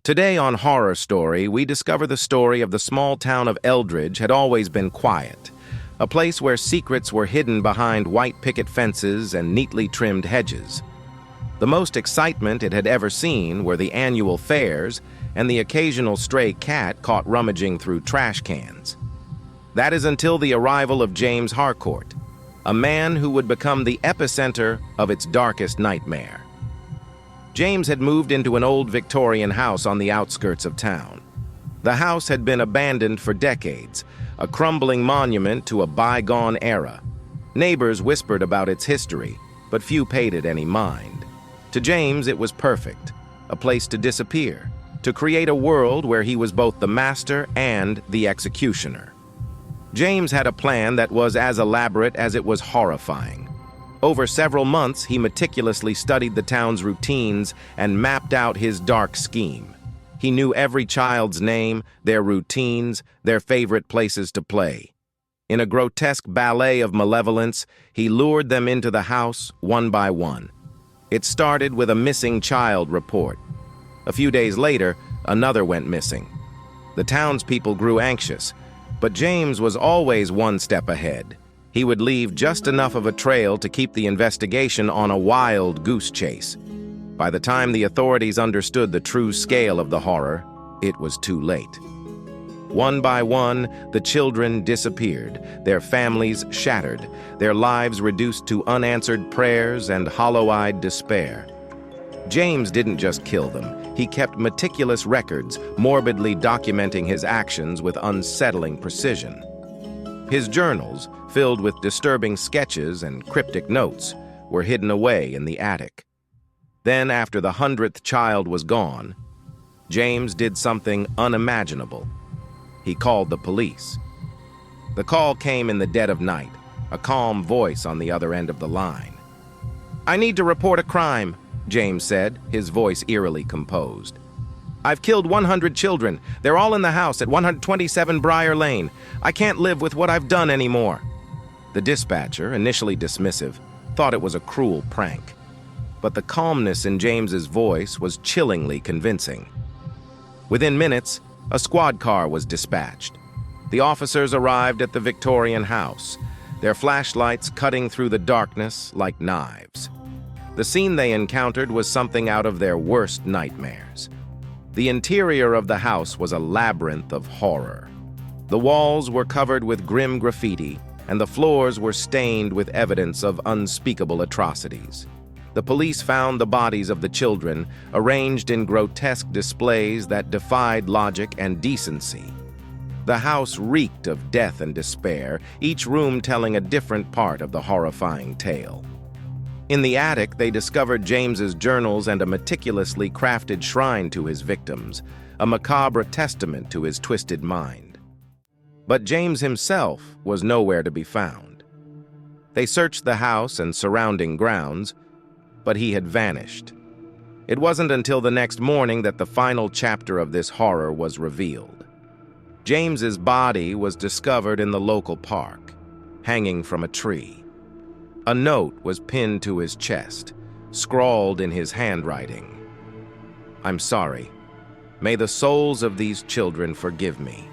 Today on Horror Story, we discover the story of the small town of Eldridge had always been quiet, a place where secrets were hidden behind white picket fences and neatly trimmed hedges. The most excitement it had ever seen were the annual fairs and the occasional stray cat caught rummaging through trash cans. That is until the arrival of James Harcourt, a man who would become the epicenter of its darkest nightmare. James had moved into an old Victorian house on the outskirts of town. The house had been abandoned for decades, a crumbling monument to a bygone era. Neighbors whispered about its history, but few paid it any mind. To James, it was perfect, a place to disappear, to create a world where he was both the master and the executioner. James had a plan that was as elaborate as it was horrifying. Over several months, he meticulously studied the town's routines and mapped out his dark scheme. He knew every child's name, their routines, their favorite places to play. In a grotesque ballet of malevolence, he lured them into the house one by one. It started with a missing child report. A few days later, another went missing. The townspeople grew anxious, but James was always one step ahead. He would leave just enough of a trail to keep the investigation on a wild goose chase. By the time the authorities understood the true scale of the horror, it was too late. One by one, the children disappeared, their families shattered, their lives reduced to unanswered prayers and hollow-eyed despair. James didn't just kill them. He kept meticulous records, morbidly documenting his actions with unsettling precision. His journals, filled with disturbing sketches and cryptic notes, were hidden away in the attic. Then, after the 100th child was gone, James did something unimaginable. He called the police. The call came in the dead of night, a calm voice on the other end of the line. "I need to report a crime," James said, his voice eerily composed. "I've killed 100 children. They're all in the house at 127 Briar Lane. I can't live with what I've done anymore." The dispatcher, initially dismissive, thought it was a cruel prank. But the calmness in James's voice was chillingly convincing. Within minutes, a squad car was dispatched. The officers arrived at the Victorian house, their flashlights cutting through the darkness like knives. The scene they encountered was something out of their worst nightmares. The interior of the house was a labyrinth of horror. The walls were covered with grim graffiti, and the floors were stained with evidence of unspeakable atrocities. The police found the bodies of the children arranged in grotesque displays that defied logic and decency. The house reeked of death and despair, each room telling a different part of the horrifying tale. In the attic, they discovered James's journals and a meticulously crafted shrine to his victims, a macabre testament to his twisted mind. But James himself was nowhere to be found. They searched the house and surrounding grounds, but he had vanished. It wasn't until the next morning that the final chapter of this horror was revealed. James's body was discovered in the local park, hanging from a tree. A note was pinned to his chest, scrawled in his handwriting. "I'm sorry. May the souls of these children forgive me."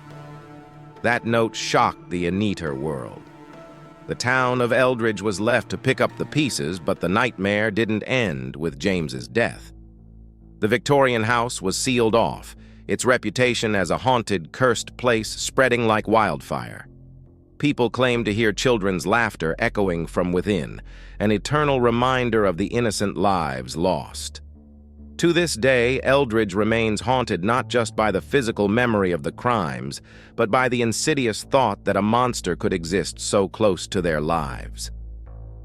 That note shocked the Anita world. The town of Eldridge was left to pick up the pieces, but the nightmare didn't end with James's death. The Victorian house was sealed off, its reputation as a haunted, cursed place spreading like wildfire. People claimed to hear children's laughter echoing from within, an eternal reminder of the innocent lives lost. To this day, Eldridge remains haunted not just by the physical memory of the crimes, but by the insidious thought that a monster could exist so close to their lives.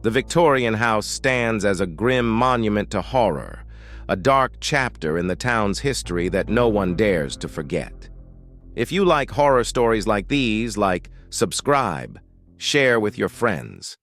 The Victorian house stands as a grim monument to horror, a dark chapter in the town's history that no one dares to forget. If you like horror stories like these, subscribe, share with your friends.